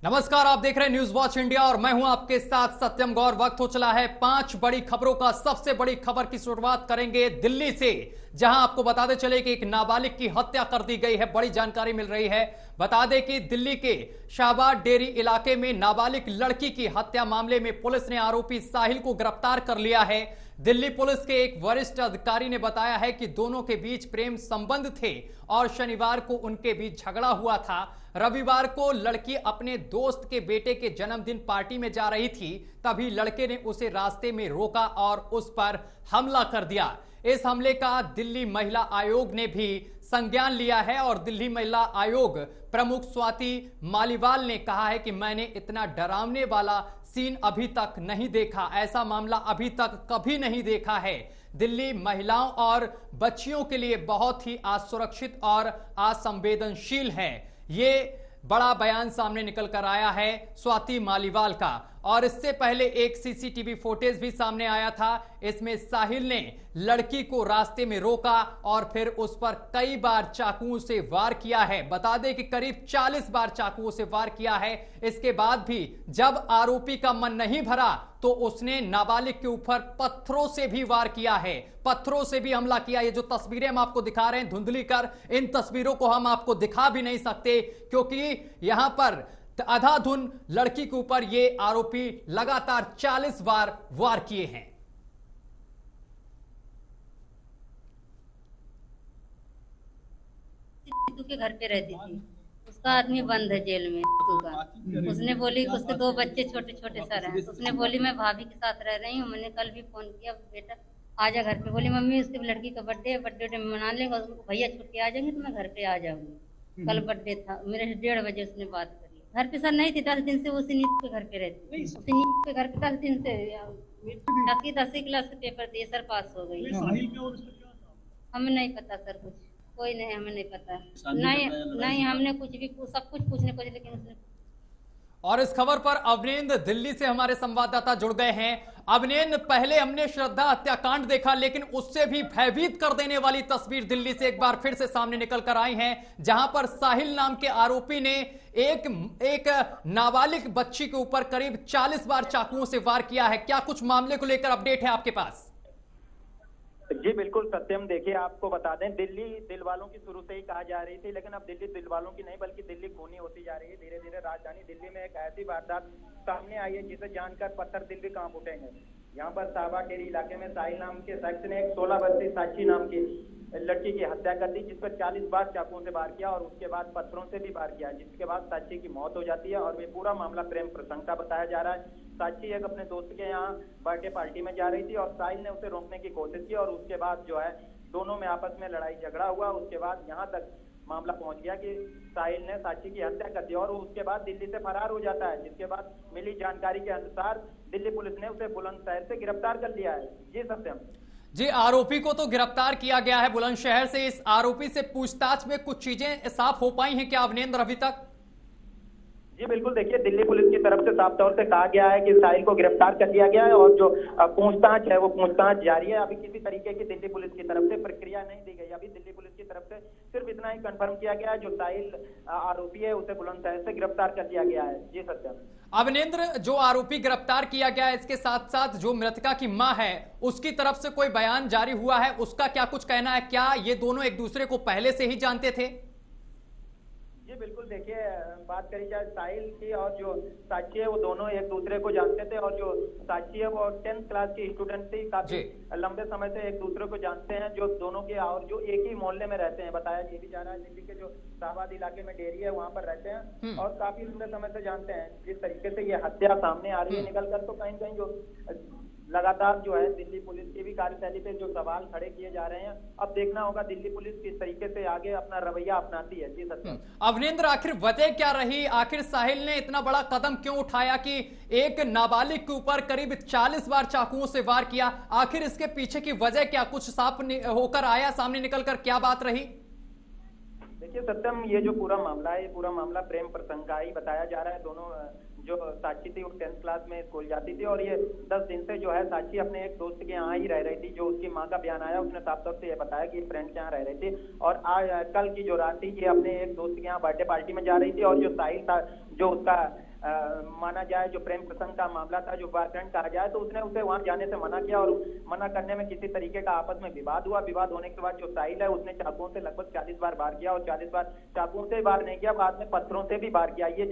नमस्कार, आप देख रहे हैं न्यूज वॉच इंडिया और मैं हूं आपके साथ सत्यम गौर। वक्त हो चला है 5 बड़ी खबरों का। सबसे बड़ी खबर की शुरुआत करेंगे दिल्ली से, जहां आपको बताते चले कि एक नाबालिग की हत्या कर दी गई है। बड़ी जानकारी मिल रही है। बता दें कि दिल्ली के शाहबाद डेरी इलाके में नाबालिग लड़की की हत्या मामले में पुलिस ने आरोपी साहिल को गिरफ्तार कर लिया है। दिल्ली पुलिस के एक वरिष्ठ अधिकारी ने बताया है कि दोनों के बीच प्रेम संबंध थे और शनिवार को उनके बीच झगड़ा हुआ था। रविवार को लड़की अपने दोस्त के बेटे के जन्मदिन पार्टी में जा रही थी, तभी लड़के ने उसे रास्ते में रोका और उस पर हमला कर दिया। इस हमले का दिल्ली महिला आयोग ने भी संज्ञान लिया है और दिल्ली महिला आयोग प्रमुख स्वाति मालीवाल ने कहा है कि मैंने इतना डरावने वाला सीन अभी तक नहीं देखा, ऐसा मामला अभी तक कभी नहीं देखा है। दिल्ली महिलाओं और बच्चियों के लिए बहुत ही असुरक्षित और असंवेदनशील है। ये बड़ा बयान सामने निकल कर आया है स्वाति मालीवाल का। और इससे पहले एक सीसीटीवी फुटेज भी सामने आया था। इसमें साहिल ने लड़की को रास्ते में रोका और फिर उस पर कई बार चाकुओं से वार किया है। बता दें कि करीब 40 बार चाकुओं से वार किया है। इसके बाद भी जब आरोपी का मन नहीं भरा तो उसने नाबालिग के ऊपर पत्थरों से भी वार किया है, पत्थरों से भी हमला किया। ये जो तस्वीरें हम आपको दिखा रहे हैं धुंधली कर, इन तस्वीरों को हम आपको दिखा भी नहीं सकते क्योंकि यहां पर अंधाधुन लड़की के ऊपर ये आरोपी लगातार 40 बार वार किए हैं। सीतू के घर पे रहती थी। उसका आदमी बंद है जेल में, सीतू का। उसने बोली कि उसके 2 बच्चे छोटे छोटे सर हैं। उसने बोली मैं भाभी के साथ रह रही हूँ। मैंने कल भी फोन किया, बेटा आजा घर पे। बोली मम्मी उसकी लड़की का बर्थडे है, बर्थडे मना लेंगे, भैया छुट्टी आ जाएंगे तो मैं घर पे आ जाऊंगी। कल बर्थडे था मेरे से 1:30 बजे उसने बात करी। घर पे सर नहीं थी, 10 दिन से वो सुनीत के घर पे रहती थी। सुनीत के घर पे 10 दिन से 10वीं क्लास के पेपर दिए सर, पास हो गई। हमें नहीं पता सर, कुछ कोई नहीं, हमें नहीं पता। नहीं नहीं, हमने कुछ भी सब कुछ पूछने को, लेकिन उसने। और इस खबर पर अवनेंद्र दिल्ली से हमारे संवाददाता जुड़ गए हैं। अवनेंद्र, पहले हमने श्रद्धा हत्याकांड देखा, लेकिन उससे भी भयभीत कर देने वाली तस्वीर दिल्ली से एक बार फिर से सामने निकल कर आई है, जहां पर साहिल नाम के आरोपी ने एक नाबालिग बच्ची के ऊपर करीब 40 बार चाकुओं से वार किया है। क्या कुछ मामले को लेकर अपडेट है आपके पास? जी बिल्कुल सत्यम, देखिए आपको बता दें, दिल्ली दिल वालों की शुरू से ही कहा जा रही थी, लेकिन अब दिल्ली दिल वालों की नहीं बल्कि दिल्ली खूनी होती जा रही है। धीरे धीरे राजधानी दिल्ली में एक ऐसी वारदात सामने आई है जिसे जानकर पत्थर दिल भी कांप उठेंगे। यहाँ पर शाहबाद डेरी इलाके में साहिल नाम के शख्स ने एक 16 वर्षीय साक्षी नाम की लड़की की हत्या कर दी, जिस पर 40 बार चाकुओं से वार किया और उसके बाद पत्थरों से भी वार किया, जिसके बाद साक्षी की मौत हो जाती है। और ये पूरा मामला प्रेम प्रसंग का बताया जा रहा है। साक्षी एक अपने दोस्त के यहाँ बर्थडे पार्टी में जा रही थी और साहिल ने उसे रोकने की कोशिश की और उसके बाद जो है दोनों में आपस में लड़ाई झगड़ा हुआ। उसके बाद यहाँ तक मामला पहुंच गया कि साहिल ने साक्षी की हत्या कर दी और उसके बाद दिल्ली से फरार हो जाता है। जिसके बाद मिली जानकारी के अनुसार दिल्ली पुलिस ने उसे बुलंदशहर से गिरफ्तार कर लिया है। जी सत्यम। जी, आरोपी को तो गिरफ्तार किया गया है बुलंदशहर से। इस आरोपी से पूछताछ में कुछ चीजें साफ हो पाई हैं क्या अवनेंद्र अभी तक? जी बिल्कुल, देखिए दिल्ली पुलिस की तरफ से साफ तौर से कहा गया है कि साहिल को गिरफ्तार कर लिया गया है और जो पूछताछ है वो पूछताछ जारी है। अभी किसी तरीके की दिल्ली पुलिस की तरफ से प्रक्रिया नहीं दी गई। अभी दिल्ली पुलिस की तरफ से सिर्फ इतना ही कंफर्म किया गया है, जो साहिल आरोपी है उसे बुलंदशहर से गिरफ्तार कर लिया गया है। जी सत्यम। अवनेंद्र, जो आरोपी गिरफ्तार किया गया है, इसके साथ साथ जो मृतका की मां है उसकी तरफ से कोई बयान जारी हुआ है? उसका क्या कुछ कहना है? क्या ये दोनों एक दूसरे को पहले से ही जानते थे? जी बिल्कुल, देखिए बात करी जाए साहिल की और जो साक्षी है वो दोनों एक दूसरे को जानते थे और जो साक्षी है वो 10th क्लास की स्टूडेंट थी। काफी लंबे समय से एक दूसरे को जानते हैं जो दोनों के, और जो एक ही मोहल्ले में रहते हैं। बताया ये भी जा रहा है दिल्ली के जो शाहबाद इलाके में डेरी है वहां पर रहते हैं और काफी लंबे समय से जानते हैं। जिस तरीके से ये हत्या सामने आ रही है निकल कर, तो कहीं कहीं जो लगातार जो है दिल्ली पुलिस की भी कार्यशैली पे जो सवाल खड़े किए जा रहे हैं। अब देखना होगा दिल्ली पुलिस किस तरीके से आगे अपना रवैया अपनाती है। जी सत्यम। अवनेंद्र, आखिर वजह क्या रही? आखिर साहिल ने इतना बड़ा कदम क्यों उठाया कि एक नाबालिग के ऊपर करीब 40 बार चाकुओं से वार किया? आखिर इसके पीछे की वजह क्या? कुछ साफ होकर आया सामने निकलकर? क्या बात रही? देखिए सत्यम, ये जो पूरा मामला है, ये पूरा मामला प्रेम प्रसंग का ही बताया जा रहा है। दोनों जो साक्षी थी वो 10th क्लास में स्कूल जाती थी और ये 10 दिन से जो है साक्षी अपने एक दोस्त के यहाँ ही रह रही थी। जो उसकी माँ का बयान आया उसने साफ तौर से ये बताया कि फ्रेंड के यहाँ रह रही थी और आज कल की जो रात थी ये अपने एक दोस्त के यहाँ बर्थडे पार्टी में जा रही थी और जो साहिल था जो उसका माना जाए जो प्रेम प्रसंग का मामला था, जो बॉयफ्रेंड कहा जाए, तो उसने उसे वहां जाने से मना किया और मना करने में किसी तरीके का आपस में विवाद हुआ। विवाद होने के बाद जो साहिल है उसने चाकुओं से लगभग 40 बार वार किया और 40 बार चाकुओं से वार नहीं किया, बाद में पत्थरों से भी वार किया। ये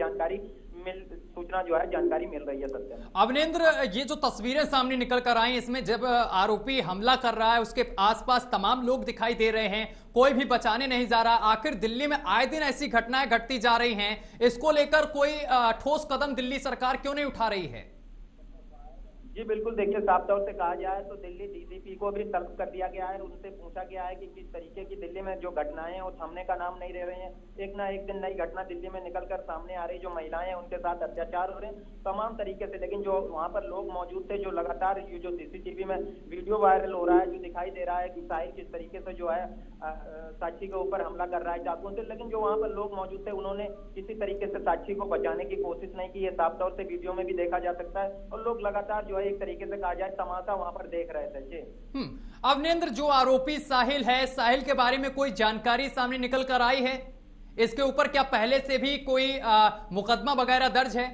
सूचना जो है जानकारी मिल रही है। सत्यम अवनेंद्र, ये जो तस्वीरें सामने निकल कर आई, इसमें जब आरोपी हमला कर रहा है उसके आसपास तमाम लोग दिखाई दे रहे हैं, कोई भी बचाने नहीं जा रहा। आखिर दिल्ली में आए दिन ऐसी घटनाएं घटती जा रही हैं, इसको लेकर कोई ठोस कदम दिल्ली सरकार क्यों नहीं उठा रही है? जी बिल्कुल, देखिए साफ तौर से कहा जाए तो दिल्ली डीजीपी को भी तलब कर दिया गया है। उनसे पूछा गया है कि किस तरीके की दिल्ली में जो घटनाएं हैं वो थमने का नाम नहीं ले रहे हैं। एक ना एक दिन नई घटना दिल्ली में निकलकर सामने आ रही, जो महिलाएं हैं उनके साथ अत्याचार हो रहे हैं तमाम तरीके से। लेकिन जो वहां पर लोग मौजूद थे, जो लगातार ये जो सीसीटीवी में वीडियो वायरल हो रहा है, जो दिखाई दे रहा है कि साहिल किस तरीके से जो है साक्षी के ऊपर हमला कर रहा है चाकुओं से, लेकिन जो वहां पर लोग मौजूद थे उन्होंने किसी तरीके से साक्षी को बचाने की कोशिश नहीं की। ये साफ तौर से वीडियो में भी देखा जा सकता है और लोग लगातार जो है एक तरीके से कहा जाए तमाशा वहां पर देख रहे थे। जी अवनेंद्र, जो आरोपी साहिल है, साहिल के बारे में कोई जानकारी सामने निकल कर आई है? इसके ऊपर क्या पहले से भी कोई मुकदमा वगैरह दर्ज है?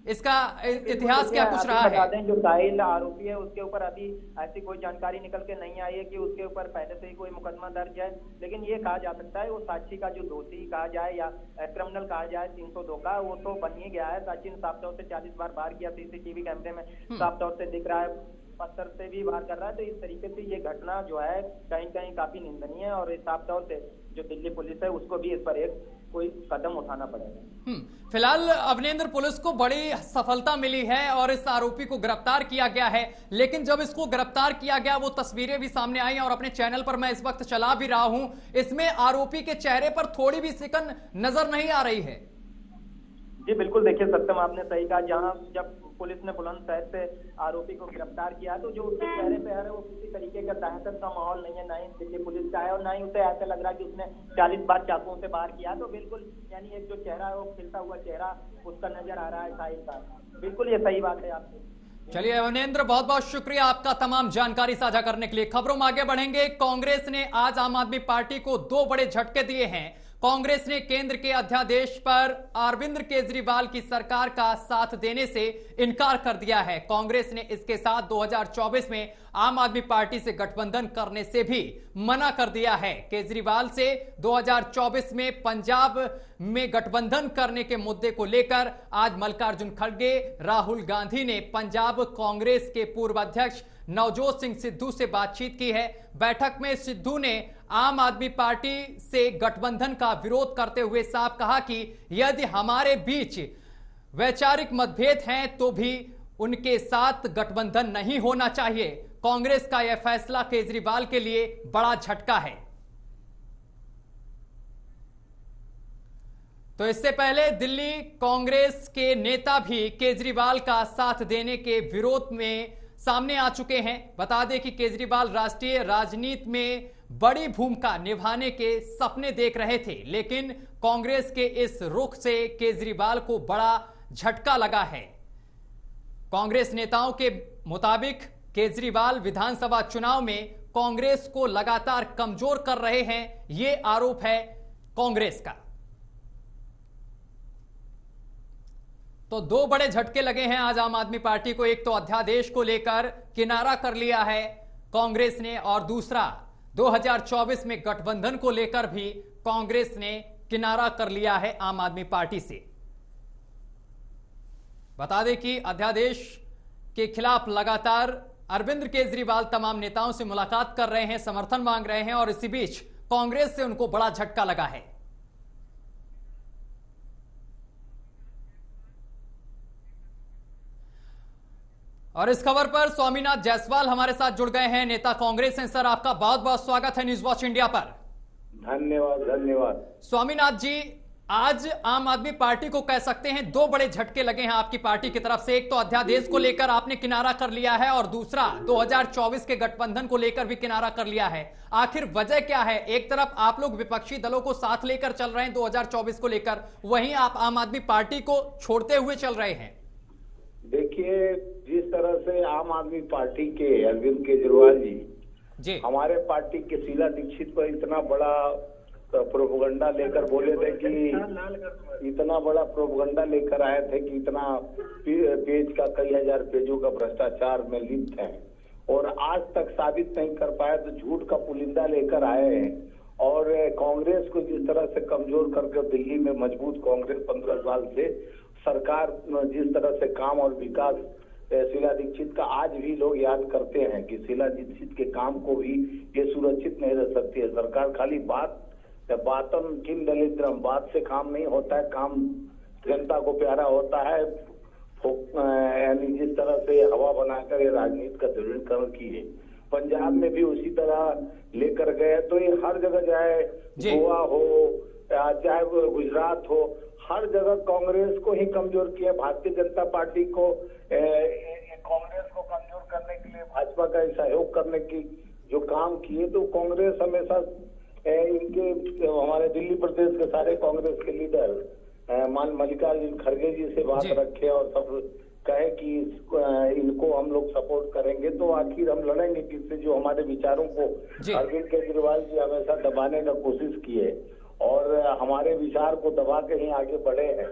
इसका इतिहास क्या कुछ रहा है? बता दें, जो साहिल आरोपी है उसके ऊपर अभी ऐसी कोई जानकारी निकल के नहीं आई है कि उसके ऊपर पहले से ही कोई मुकदमा दर्ज है, लेकिन ये कहा जा सकता है वो साक्षी का जो दोषी कहा जाए या क्रिमिनल कहा जाए 302 का, वो तो बन ही गया है। साक्षी ने साफ तौर से 40 बार वार किया, सीसीटीवी कैमरे में साफ तौर से दिख रहा है, पत्थर से भी वार कर रहा है। तो इस तरीके से ये घटना जो है कहीं कहीं काफी निंदनीय है और साफ तौर से जो दिल्ली पुलिस है उसको भी इस पर एक कोई कदम उठाना पड़ेगा। फिलहाल अवनेंद्र, पुलिस को बड़ी सफलता मिली है और इस आरोपी को गिरफ्तार किया गया है, लेकिन जब इसको गिरफ्तार किया गया वो तस्वीरें भी सामने आई और अपने चैनल पर मैं इस वक्त चला भी रहा हूं, इसमें आरोपी के चेहरे पर थोड़ी भी सिकन नजर नहीं आ रही है। जी बिल्कुल, देखिए सत्यम आपने सही कहा, जहां जब पुलिस ने बुलंदशहर से आरोपी को गिरफ्तार किया तो जो उसके चेहरे पे है वो किसी तरीके का दहशत का माहौल नहीं है, ना ही दिल्ली पुलिस का है और ना ही उसे ऐसा लग रहा है कि उसने 40 बार चाकुओं से वार किया। तो बिल्कुल यानी एक जो चेहरा है वो खिलता हुआ चेहरा उसका नजर आ रहा है साहिल का। बिल्कुल ये सही बात है आपकी। चलिए अवनेंद्र, बहुत बहुत शुक्रिया आपका तमाम जानकारी साझा करने के लिए। खबरों में आगे बढ़ेंगे। कांग्रेस ने आज आम आदमी पार्टी को 2 बड़े झटके दिए हैं। कांग्रेस ने केंद्र के अध्यादेश पर अरविंद केजरीवाल की सरकार का साथ देने से इनकार कर दिया है। कांग्रेस ने इसके साथ 2024 में आम आदमी पार्टी से गठबंधन करने से भी मना कर दिया है। केजरीवाल से 2024 में पंजाब में गठबंधन करने के मुद्दे को लेकर आज मल्लिकार्जुन खड़गे, राहुल गांधी ने पंजाब कांग्रेस के पूर्व अध्यक्ष नवजोत सिंह सिद्धू से बातचीत की है। बैठक में सिद्धू ने आम आदमी पार्टी से गठबंधन का विरोध करते हुए साफ कहा कि यदि हमारे बीच वैचारिक मतभेद हैं तो भी उनके साथ गठबंधन नहीं होना चाहिए। कांग्रेस का यह फैसला केजरीवाल के लिए बड़ा झटका है। तो इससे पहले दिल्ली कांग्रेस के नेता भी केजरीवाल का साथ देने के विरोध में सामने आ चुके हैं। बता दें कि केजरीवाल राष्ट्रीय राजनीति में बड़ी भूमिका निभाने के सपने देख रहे थे, लेकिन कांग्रेस के इस रुख से केजरीवाल को बड़ा झटका लगा है। कांग्रेस नेताओं के मुताबिक केजरीवाल विधानसभा चुनाव में कांग्रेस को लगातार कमजोर कर रहे हैं, यह आरोप है कांग्रेस का। तो 2 बड़े झटके लगे हैं आज आम आदमी पार्टी को। एक तो अध्यादेश को लेकर किनारा कर लिया है कांग्रेस ने और दूसरा 2024 में गठबंधन को लेकर भी कांग्रेस ने किनारा कर लिया है आम आदमी पार्टी से। बता दें कि अध्यादेश के खिलाफ लगातार अरविंद केजरीवाल तमाम नेताओं से मुलाकात कर रहे हैं, समर्थन मांग रहे हैं और इसी बीच कांग्रेस से उनको बड़ा झटका लगा है। और इस खबर पर स्वामीनाथ जायसवाल हमारे साथ जुड़ गए हैं, नेता कांग्रेस हैं। सर, आपका बहुत बहुत स्वागत है न्यूज वॉच इंडिया पर। धन्यवाद। स्वामीनाथ जी, आज आम आदमी पार्टी को कह सकते हैं 2 बड़े झटके लगे हैं आपकी पार्टी की तरफ से। एक तो अध्यादेश को लेकर आपने किनारा कर लिया है और दूसरा 2024 के गठबंधन को लेकर भी किनारा कर लिया है। आखिर वजह क्या है? एक तरफ आप लोग विपक्षी दलों को साथ लेकर चल रहे हैं 2024 को लेकर, वहीं आप आम आदमी पार्टी को छोड़ते हुए चल रहे हैं। देखिए, जिस तरह से आम आदमी पार्टी के अरविंद केजरीवाल जी हमारे पार्टी के शीला दीक्षित पर इतना बड़ा प्रोपगंडा लेकर बोले थे कि इतना बड़ा प्रोपगंडा लेकर आए थे कि इतना पेज का, कई हजार पेजों का भ्रष्टाचार में लिप्त है और आज तक साबित नहीं कर पाए, तो झूठ का पुलिंदा लेकर आए हैं। और कांग्रेस को जिस तरह से कमजोर करके दिल्ली में मजबूत कांग्रेस 15 साल से सरकार जिस तरह से काम और विकास शीला दीक्षित का आज भी लोग याद करते हैं कि शीला दीक्षित के काम को भी ये सुरक्षित नहीं रह सकती है सरकार। खाली बातन किम दलिद्रम, बात से काम नहीं होता है, काम जनता को प्यारा होता है। यानी जिस तरह से हवा बनाकर ये राजनीति का दृढ़ीकरण की है, पंजाब में भी उसी तरह लेकर गए। तो ये हर जगह चाहे गोवा हो चाहे गुजरात हो, हर जगह कांग्रेस को ही कमजोर किया। भारतीय जनता पार्टी को कांग्रेस को कमजोर करने के लिए भाजपा का सहयोग करने की जो काम किए, तो कांग्रेस हमेशा इनके हमारे दिल्ली प्रदेश के सारे कांग्रेस के लीडर मल्लिकार्जुन खड़गे जी से बात रखे और सब कहे कि इनको हम लोग सपोर्ट करेंगे, तो आखिर हम लड़ेंगे किससे। जो हमारे विचारों को अरविंद केजरीवाल जी हमेशा दबाने का कोशिश किए और हमारे विचार को दबा के ही आगे बढ़े हैं,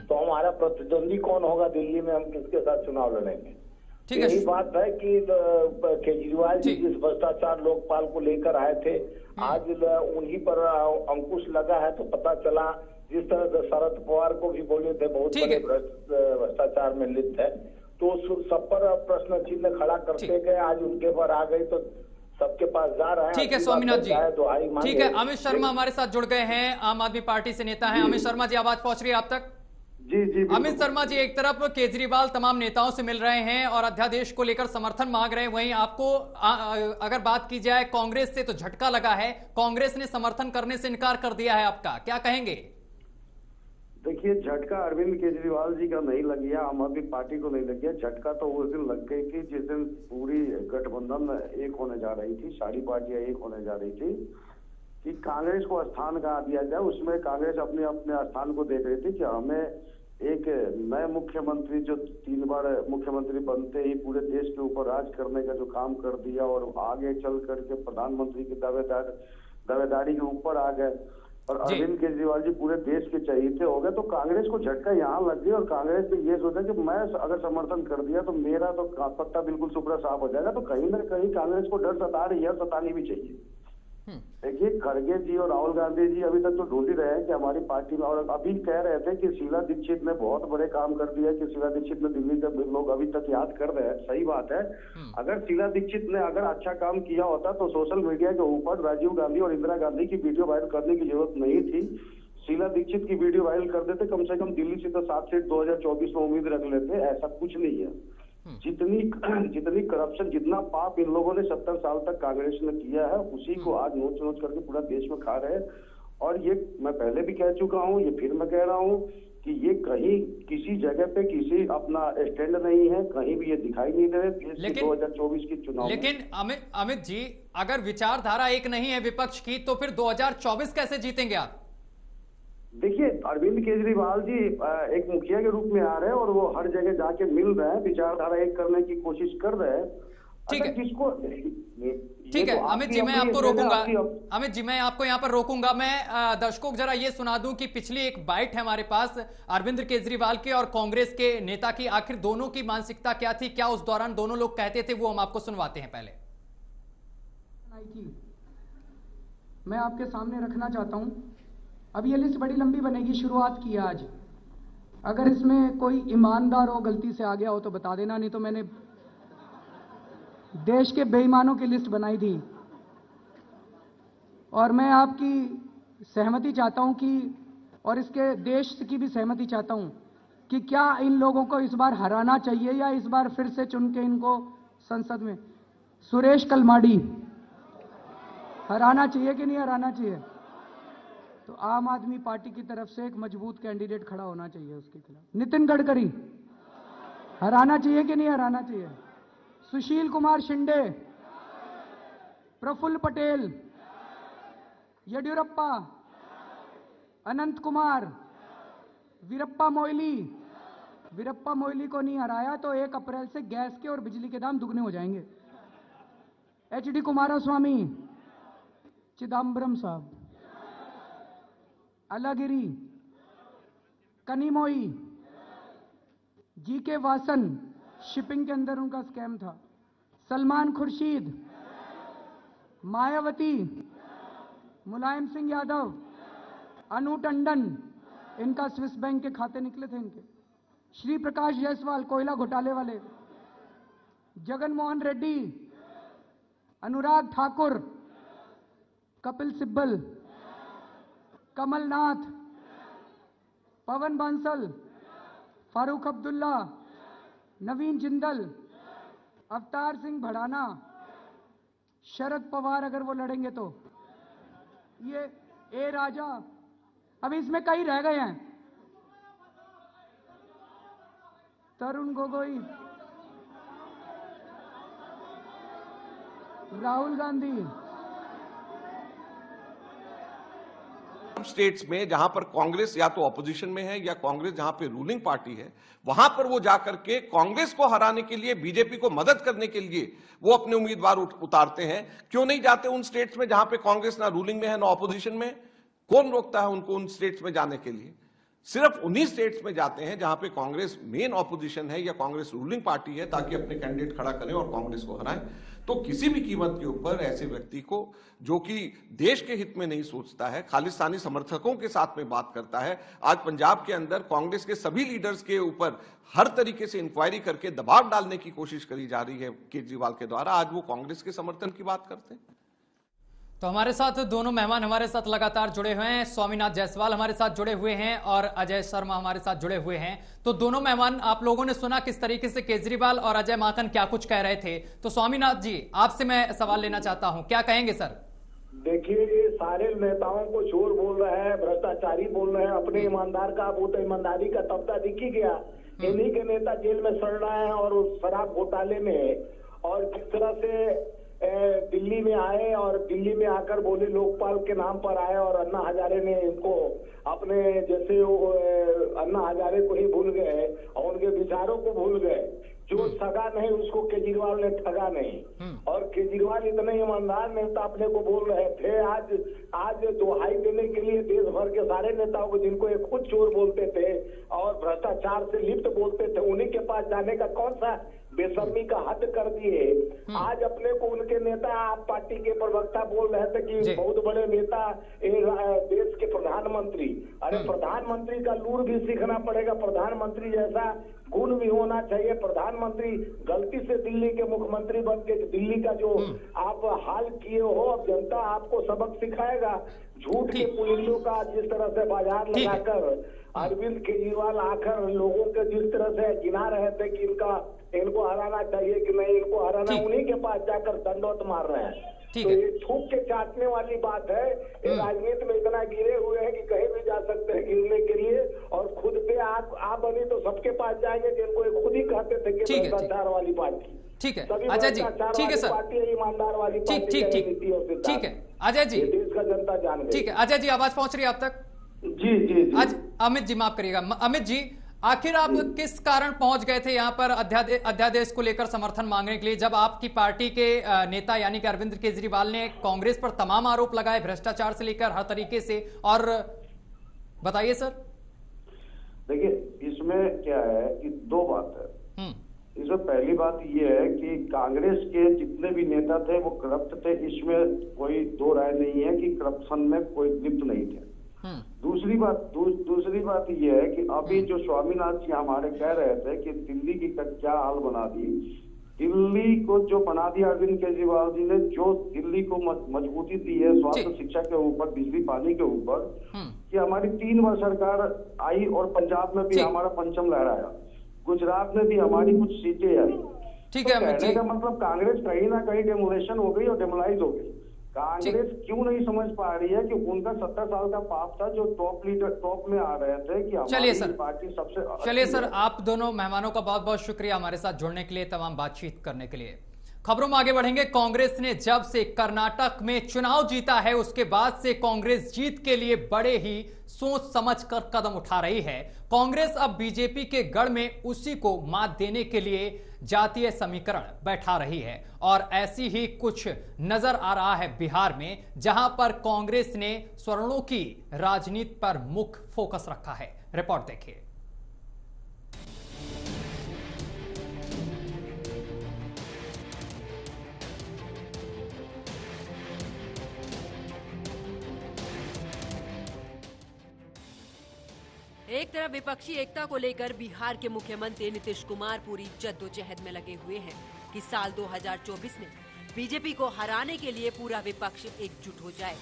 तो हमारा प्रतिद्वंदी कौन होगा दिल्ली में, हम किसके साथ चुनाव लड़ेंगे। यही बात है कि केजरीवाल जी जिस भ्रष्टाचार लोकपाल को लेकर आए थे, आज उन्हीं पर अंकुश लगा है। तो पता चला जिस तरह से शरद पवार को भी बोले थे बहुत बड़े भ्रष्टाचार में लिप्त है, तो सब पर प्रश्न चिन्ह खड़ा करते गए, आज उनके पर आ गई तो सबके पास जा रहा है। ठीक है स्वामीनाथ जी, ठीक है। अमित शर्मा हमारे साथ जुड़ गए हैं, आम आदमी पार्टी से नेता हैं। अमित शर्मा जी, आवाज पहुंच रही है आप तक? जी। अमित शर्मा जी, एक तरफ केजरीवाल तमाम नेताओं से मिल रहे हैं और अध्यादेश को लेकर समर्थन मांग रहे हैं, वहीं आपको अगर बात की जाए कांग्रेस से तो झटका लगा है, कांग्रेस ने समर्थन करने से इनकार कर दिया है आपका, क्या कहेंगे? देखिए, झटका अरविंद केजरीवाल जी का नहीं लग गया, आम आदमी पार्टी को नहीं लग गया। झटका तो उस दिन लग गई कि जिस दिन पूरी गठबंधन एक होने जा रही थी, सारी पार्टियां एक होने जा रही थी कि कांग्रेस को स्थान कहाँ दिया जाए। उसमें कांग्रेस अपने अपने स्थान को देख रही थी कि हमें एक नए मुख्यमंत्री जो 3 बार मुख्यमंत्री बनते ही पूरे देश के ऊपर राज करने का जो काम कर दिया और आगे चल करके प्रधानमंत्री की दावेदारी के ऊपर आ गए और अरविंद केजरीवाल जी पूरे देश के चहेते हो गए, तो कांग्रेस को झटका यहाँ लग गया और कांग्रेस ने ये सोचा कि मैं अगर समर्थन कर दिया तो मेरा तो पत्ता बिल्कुल सुपड़ा साफ हो जाएगा। तो कहीं ना कहीं कांग्रेस को डर सता रही है, सतानी भी चाहिए। देखिए, खड़गे जी और राहुल गांधी जी अभी तक तो ढूंढ ही रहे हैं कि हमारी पार्टी में, और अभी कह रहे थे कि शीला दीक्षित ने बहुत बड़े काम कर दिया, कि शीला दीक्षित ने दिल्ली का लोग अभी तक याद कर रहे हैं। सही बात है, अगर शीला दीक्षित ने अगर अच्छा काम किया होता तो सोशल मीडिया के ऊपर राजीव गांधी और इंदिरा गांधी की वीडियो वायरल करने की जरूरत नहीं थी। शीला दीक्षित की वीडियो वायरल कर देते, कम से कम दिल्ली से तो 7 सीट 2024 में उम्मीद रख लेते। ऐसा कुछ नहीं है। जितनी करप्शन, जितना पाप इन लोगों ने 70 साल तक कांग्रेस ने किया है, उसी को आज नोच नोच करके पूरा देश में खा रहे हैं। और ये मैं पहले भी कह चुका हूँ, ये फिर मैं कह रहा हूँ कि ये कहीं किसी जगह पे किसी अपना स्टैंड नहीं है, कहीं भी ये दिखाई नहीं दे रहे 2024 के चुनाव। लेकिन अमित जी, अगर विचारधारा एक नहीं है विपक्ष की, तो फिर 2024 कैसे जीतेंगे आप? देखिए, अरविंद केजरीवाल जी एक मुखिया के रूप में आ रहे हैं और वो हर जगह जाके मिल रहे हैं, विचारधारा एक करने की कोशिश कर रहे हैं। ठीक है, किसको ठीक है अमित जी, मैं आपको रोकूंगा। अमित जी, मैं आपको यहाँ पर रोकूंगा। मैं दर्शकों को जरा ये सुना दूं कि पिछली एक बाइट है हमारे पास अरविंद केजरीवाल के और कांग्रेस के नेता की, आखिर दोनों की मानसिकता क्या थी, क्या उस दौरान दोनों लोग कहते थे, वो हम आपको सुनवाते हैं। पहले मैं आपके सामने रखना चाहता हूं। अब ये लिस्ट बड़ी लंबी बनेगी, शुरुआत की है आज। अगर इसमें कोई ईमानदार हो, गलती से आ गया हो तो बता देना, नहीं तो मैंने देश के बेईमानों की लिस्ट बनाई थी। और मैं आपकी सहमति चाहता हूं कि, और इसके देश की भी सहमति चाहता हूं कि क्या इन लोगों को इस बार हराना चाहिए या इस बार फिर से चुन के इनको संसद में सुरेश कलमाडी हराना चाहिए कि नहीं हराना चाहिए? तो आम आदमी पार्टी की तरफ से एक मजबूत कैंडिडेट खड़ा होना चाहिए उसके खिलाफ। नितिन गडकरी हराना चाहिए कि नहीं हराना चाहिए? सुशील कुमार शिंदे, प्रफुल्ल पटेल, येडियुरप्पा, अनंत कुमार, वीरप्पा मोइली। वीरप्पा मोइली को नहीं हराया तो 1 अप्रैल से गैस के और बिजली के दाम दुगने हो जाएंगे। HD कुमारस्वामी, चिदम्बरम साहब, अलागिरी, कनिमोई, जीके वासन, शिपिंग के अंदर उनका स्कैम था, सलमान खुर्शीद, मायावती, मुलायम सिंह यादव, अनु टंडन, इनका स्विस बैंक के खाते निकले थे इनके, श्री प्रकाश जायसवाल कोयला घोटाले वाले, जगन मोहन रेड्डी, अनुराग ठाकुर, कपिल सिब्बल, कमलनाथ, पवन बांसल, फारूक अब्दुल्ला, नवीन जिंदल, अवतार सिंह भड़ाना, शरद पवार अगर वो लड़ेंगे तो, ये ए राजा, अभी इसमें कई रह गए हैं, तरुण गोगोई, राहुल गांधी। स्टेट्स में जहां पर कांग्रेस या तो ऑपोजिशन में है या कांग्रेस जहां पे रूलिंग पार्टी है, वहां पर वो जाकर के कांग्रेस को हराने के लिए, बीजेपी को मदद करने के लिए वो अपने उम्मीदवार उतारते हैं। क्यों नहीं जाते उन स्टेट्स में जहां पे कांग्रेस ना रूलिंग में है ना ऑपोजिशन में? कौन रोकता है उनको उन स्टेट्स में जाने के लिए? सिर्फ उन्हीं स्टेट्स में जाते हैं जहां पे कांग्रेस मेन ऑपोजिशन है या कांग्रेस रूलिंग पार्टी है, ताकि अपने कैंडिडेट खड़ा करें और कांग्रेस को हराएं। तो किसी भी कीमत के ऊपर ऐसे व्यक्ति को, जो कि देश के हित में नहीं सोचता है, खालिस्तानी समर्थकों के साथ में बात करता है, आज पंजाब के अंदर कांग्रेस के सभी लीडर्स के ऊपर हर तरीके से इंक्वायरी करके दबाव डालने की कोशिश करी जा रही है केजरीवाल के द्वारा, आज वो कांग्रेस के समर्थन की बात करते हैं। तो हमारे साथ दोनों मेहमान हमारे साथ लगातार जुड़े हुए हैं। स्वामीनाथ जायसवाल हमारे साथ जुड़े हुए हैं और अजय शर्मा हमारे साथ जुड़े हुए हैं। तो दोनों मेहमान, आप लोगों ने सुना किस तरीके से केजरीवाल और अजय माकन क्या कुछ कह रहे थे। तो स्वामीनाथ जी, आपसे मैं सवाल लेना चाहता हूं, क्या कहेंगे सर? देखिए, ये सारे नेताओं को चोर बोल रहे हैं, भ्रष्टाचारी बोल रहे हैं, अपने ईमानदार का वो तो ईमानदारी का तबका दिख ही गया। इन्हीं के नेता जेल में सड़ रहे हैं और उस शराब घोटाले में, और जिस तरह से दिल्ली में आए और दिल्ली में आकर बोले लोकपाल के नाम पर आए और अन्ना हजारे ने इनको अपने जैसे अन्ना हजारे को ही भूल गए और उनके विचारों को भूल गए। जो सगा नहीं उसको केजरीवाल ने ठगा नहीं, और केजरीवाल इतने ईमानदार नेता अपने को बोल रहे थे। आज दुहाई देने के लिए देश भर के सारे नेताओं को, जिनको ये खुद चोर बोलते थे और भ्रष्टाचार से लिप्त बोलते थे, उन्हीं के पास जाने का कौन सा बेशर्मी का हद कर दिए। आज अपने को उनके नेता, आप पार्टी के प्रवक्ता बोल रहे थे कि बहुत बड़े नेता देश के प्रधानमंत्री। अरे प्रधानमंत्री का लूर भी सीखना पड़ेगा, प्रधानमंत्री जैसा गुण भी होना चाहिए। प्रधानमंत्री गलती से दिल्ली के मुख्यमंत्री बन के दिल्ली का जो आप हाल किए हो, अब जनता आपको सबक सिखाएगा। झूठ के पुलिंदों का जिस तरह से बाजार लगाकर अरविंद केजरीवाल आकर लोगों के जिस तरह से गिना रहे थे कि इनको हराना चाहिए कि नहीं इनको हराना, उन्हीं के पास जाकर दंडवत मार रहे हैं। तो ये थूक के चाटने वाली बात है। ये राजनीति में इतना गिरे हुए हैं कि कहीं भी जा सकते हैं गिरने के लिए, और खुद पे आप बनी तो सबके पास जाएंगे जिनको ये खुद ही कहते थे कि भ्रष्टाचार वाली पार्टी। ठीक है अजय जी, ठीक है सर, पार्टी है ईमानदार वाली पार्टी, ठीक है अजय जी, देश का जनता जान गई। ठीक है अजय जी, आवाज पहुंच रही है आप तक? जी। आज अमित जी, माफ करिएगा, अमित जी, आखिर आप किस कारण पहुंच गए थे यहाँ पर अध्यादेश को लेकर समर्थन मांगने के लिए, जब आपकी पार्टी के नेता यानी कि अरविंद केजरीवाल ने कांग्रेस पर तमाम आरोप लगाए भ्रष्टाचार से लेकर हर तरीके से? और बताइए सर। देखिए, इसमें क्या है कि दो बात है। इसमें पहली बात ये है कि कांग्रेस के जितने भी नेता थे वो करप्ट थे, इसमें कोई दो राय नहीं है कि करप्शन में कोई लिप्त नहीं थे। दूसरी बात ये है कि अभी जो स्वामीनाथ जी हमारे कह रहे थे कि दिल्ली की क्या हाल बना दी, दिल्ली को जो बना दिया अरविंद केजरीवाल जी ने, जो दिल्ली को मजबूती दी है स्वास्थ्य शिक्षा के ऊपर, बिजली पानी के ऊपर, कि हमारी 3 बार सरकार आई और पंजाब में भी हमारा पंचम लहराया, गुजरात में भी हमारी कुछ सीटें आई। ठीक है, कहने का मतलब कांग्रेस कहीं ना कहीं डेमोलेशन हो गई और डेमोलाइज हो गई। कांग्रेस क्यों नहीं समझ पा रही है कि उनका 17 साल का पाप था, जो टॉप में आ रहे थे कि हमारी पार्टी सबसे। चलिए सर, आप दोनों मेहमानों का बहुत बहुत शुक्रिया हमारे साथ जुड़ने के लिए, तमाम बातचीत करने के लिए। खबरों में आगे बढ़ेंगे। कांग्रेस ने जब से कर्नाटक में चुनाव जीता है उसके बाद से कांग्रेस जीत के लिए बड़े ही सोच समझकर कदम उठा रही है। कांग्रेस अब बीजेपी के गढ़ में उसी को मात देने के लिए जातीय समीकरण बैठा रही है और ऐसी ही कुछ नजर आ रहा है बिहार में, जहां पर कांग्रेस ने स्वर्णों की राजनीति पर मुख्य फोकस रखा है। रिपोर्ट देखिए। एक तरफ विपक्षी एकता को लेकर बिहार के मुख्यमंत्री नीतीश कुमार पूरी जद्दोजहद में लगे हुए हैं कि साल 2024 में बीजेपी को हराने के लिए पूरा विपक्ष एकजुट हो जाए,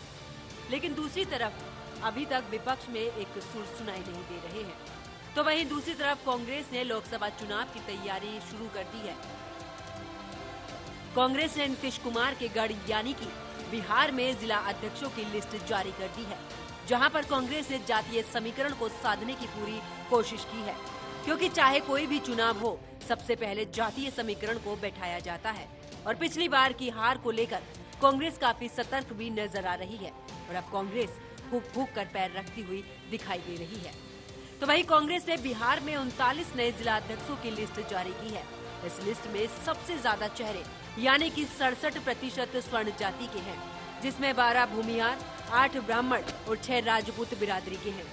लेकिन दूसरी तरफ अभी तक विपक्ष में एक सुर सुनाई नहीं दे रहे हैं। तो वहीं दूसरी तरफ कांग्रेस ने लोकसभा चुनाव की तैयारी शुरू कर दी है। कांग्रेस ने नीतीश कुमार के गढ़ यानी कि बिहार में जिला अध्यक्षों की लिस्ट जारी कर दी है, जहां पर कांग्रेस ने जातीय समीकरण को साधने की पूरी कोशिश की है, क्योंकि चाहे कोई भी चुनाव हो, सबसे पहले जातीय समीकरण को बैठाया जाता है। और पिछली बार की हार को लेकर कांग्रेस काफी सतर्क भी नजर आ रही है और अब कांग्रेस फूंक फूंक कर पैर रखती हुई दिखाई दे रही है। तो वहीं कांग्रेस ने बिहार में 39 नए जिला अध्यक्षों की लिस्ट जारी की है। इस लिस्ट में सबसे ज्यादा चेहरे यानी कि 67% स्वर्ण जाति के हैं, जिसमें 12 भूमिहार, 8 ब्राह्मण और 6 राजपूत बिरादरी के हैं।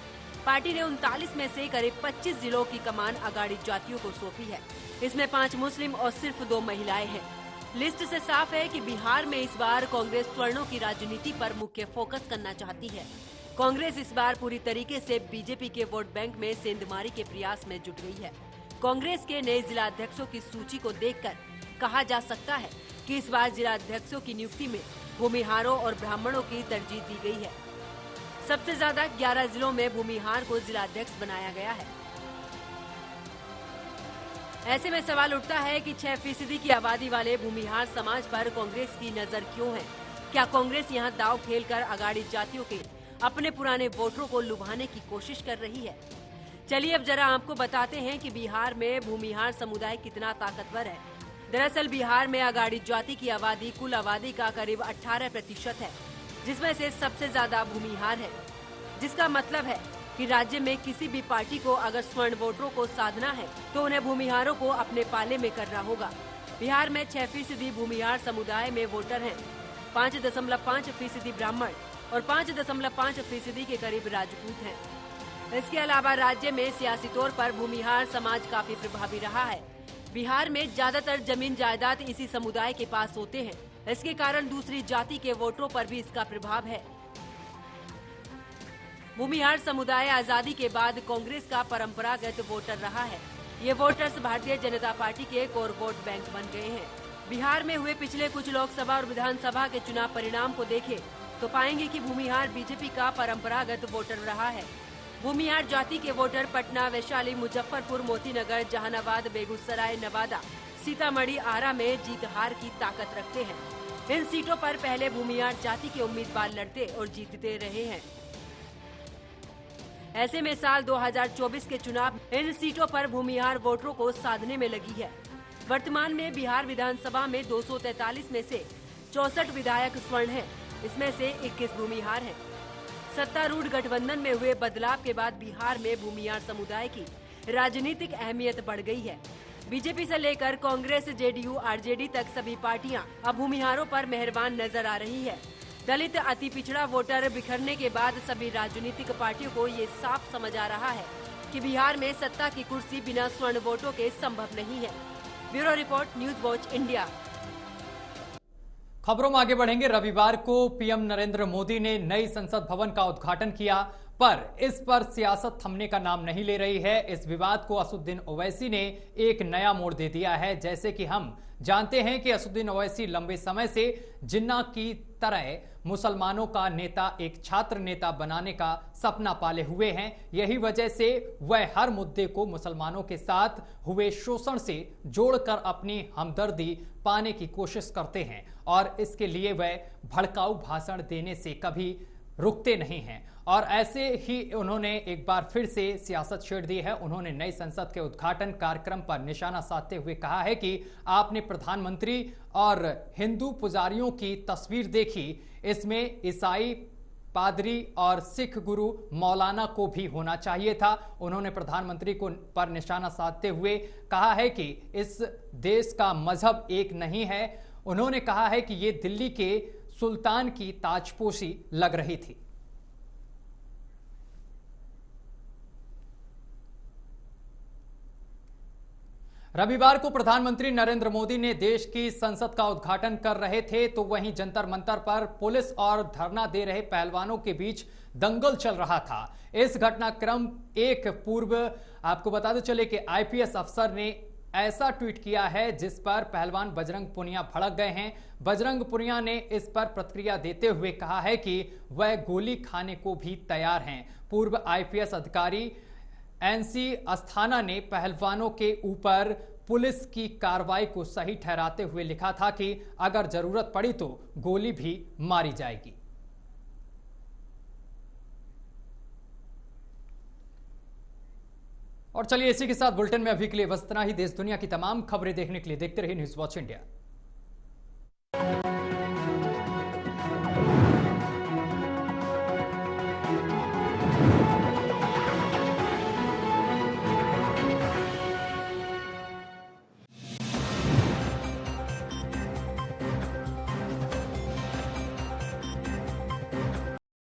पार्टी ने 39 में से करीब 25 जिलों की कमान अगाड़ी जातियों को सौंपी है। इसमें 5 मुस्लिम और सिर्फ 2 महिलाएं हैं। लिस्ट से साफ है कि बिहार में इस बार कांग्रेस स्वर्णों की राजनीति पर मुख्य फोकस करना चाहती है। कांग्रेस इस बार पूरी तरीके से बीजेपी के वोट बैंक में सेंधमारी के प्रयास में जुट गई है। कांग्रेस के नए जिला अध्यक्षों की सूची को देखकर कहा जा सकता है कि इस बार जिला अध्यक्षों की नियुक्ति में भूमिहारों और ब्राह्मणों की तरजीह दी गई है। सबसे ज्यादा 11 जिलों में भूमिहार को जिला अध्यक्ष बनाया गया है। ऐसे में सवाल उठता है कि 6% की आबादी वाले भूमिहार समाज पर कांग्रेस की नजर क्यों है? क्या कांग्रेस यहां दांव खेलकर अगाड़ी जातियों के अपने पुराने वोटरों को लुभाने की कोशिश कर रही है? चलिए अब जरा आपको बताते हैं कि बिहार में भूमिहार समुदाय कितना ताकतवर है। दरअसल बिहार में अगाड़ी जाति की आबादी कुल आबादी का करीब 18% है, जिसमें से सबसे ज्यादा भूमिहार है, जिसका मतलब है कि राज्य में किसी भी पार्टी को अगर स्वर्ण वोटरों को साधना है तो उन्हें भूमिहारों को अपने पाले में करना होगा। बिहार में 6% भूमिहार समुदाय में वोटर हैं, 5.5% ब्राह्मण और 5.5% के करीब राजपूत हैं। इसके अलावा राज्य में सियासी तौर पर भूमिहार समाज काफी प्रभावी रहा है। बिहार में ज्यादातर जमीन जायदाद इसी समुदाय के पास होते हैं। इसके कारण दूसरी जाति के वोटरों पर भी इसका प्रभाव है। भूमिहार समुदाय आजादी के बाद कांग्रेस का परंपरागत वोटर रहा है। ये वोटर्स भारतीय जनता पार्टी के कोर वोट बैंक बन गए हैं। बिहार में हुए पिछले कुछ लोकसभा और विधानसभा के चुनाव परिणाम को देखें तो पाएंगे कि भूमिहार बीजेपी का परंपरागत वोटर रहा है। भूमिहार जाति के वोटर पटना, वैशाली, मुजफ्फरपुर, मोतीनगर, जहानाबाद, बेगूसराय, नवादा, सीतामढ़ी, आरा में जीत हार की ताकत रखते हैं। इन सीटों पर पहले भूमिहार जाति के उम्मीदवार लड़ते और जीतते रहे हैं। ऐसे में साल 2024 के चुनाव इन सीटों पर भूमिहार वोटरों को साधने में लगी है। वर्तमान में बिहार विधानसभा में 243 में से 64 विधायक स्वर्ण हैं, इसमें से 21 भूमिहार हैं। सत्तारूढ़ गठबंधन में हुए बदलाव के बाद बिहार में भूमिहार समुदाय की राजनीतिक अहमियत बढ़ गई है। बीजेपी से लेकर कांग्रेस, जेडीयू, आरजेडी तक सभी पार्टियां अब भूमिहारों पर मेहरबान नजर आ रही है। दलित अति पिछड़ा वोटर बिखरने के बाद सभी राजनीतिक पार्टियों को ये साफ समझ आ रहा है कि बिहार में सत्ता की कुर्सी बिना स्वर्ण वोटों के संभव नहीं है। Bureau report, news watch India. खबरों में आगे बढ़ेंगे। रविवार को पीएम नरेंद्र मोदी ने नई संसद भवन का उद्घाटन किया, पर इस पर सियासत थमने का नाम नहीं ले रही है। इस विवाद को असदुद्दीन ओवैसी ने एक नया मोड़ दे दिया है। जैसे कि हम जानते हैं कि असदुद्दीन ओवैसी लंबे समय से जिन्ना की तरह मुसलमानों का नेता, एक छात्र नेता बनाने का सपना पाले हुए हैं। यही वजह से वह हर मुद्दे को मुसलमानों के साथ हुए शोषण से जोड़कर अपनी हमदर्दी पाने की कोशिश करते हैं और इसके लिए वह भड़काऊ भाषण देने से कभी रुकते नहीं हैं। और ऐसे ही उन्होंने एक बार फिर से सियासत छेड़ दी है। उन्होंने नई संसद के उद्घाटन कार्यक्रम पर निशाना साधते हुए कहा है कि आपने प्रधानमंत्री और हिंदू पुजारियों की तस्वीर देखी, इसमें ईसाई पादरी और सिख गुरु मौलाना को भी होना चाहिए था। उन्होंने प्रधानमंत्री को पर निशाना साधते हुए कहा है कि इस देश का मजहब एक नहीं है। उन्होंने कहा है कि ये दिल्ली के सुल्तान की ताजपोशी लग रही थी। रविवार को प्रधानमंत्री नरेंद्र मोदी ने देश की संसद का उद्घाटन कर रहे थे, तो वहीं जंतर मंतर पर पुलिस और धरना दे रहे पहलवानों के बीच दंगल चल रहा था। इस घटनाक्रम एक पूर्व आपको बताते चले कि आईपीएस अफसर ने ऐसा ट्वीट किया है जिस पर पहलवान बजरंग पुनिया भड़क गए हैं। बजरंग पुनिया ने इस पर प्रतिक्रिया देते हुए कहा है कि वह गोली खाने को भी तैयार हैं। पूर्व आईपीएस अधिकारी एनसी अस्थाना ने पहलवानों के ऊपर पुलिस की कार्रवाई को सही ठहराते हुए लिखा था कि अगर जरूरत पड़ी तो गोली भी मारी जाएगी। और चलिए इसी के साथ बुलेटिन में अभी के लिए बस इतना ही। देश दुनिया की तमाम खबरें देखने के लिए देखते रहिए न्यूज़ वॉच इंडिया।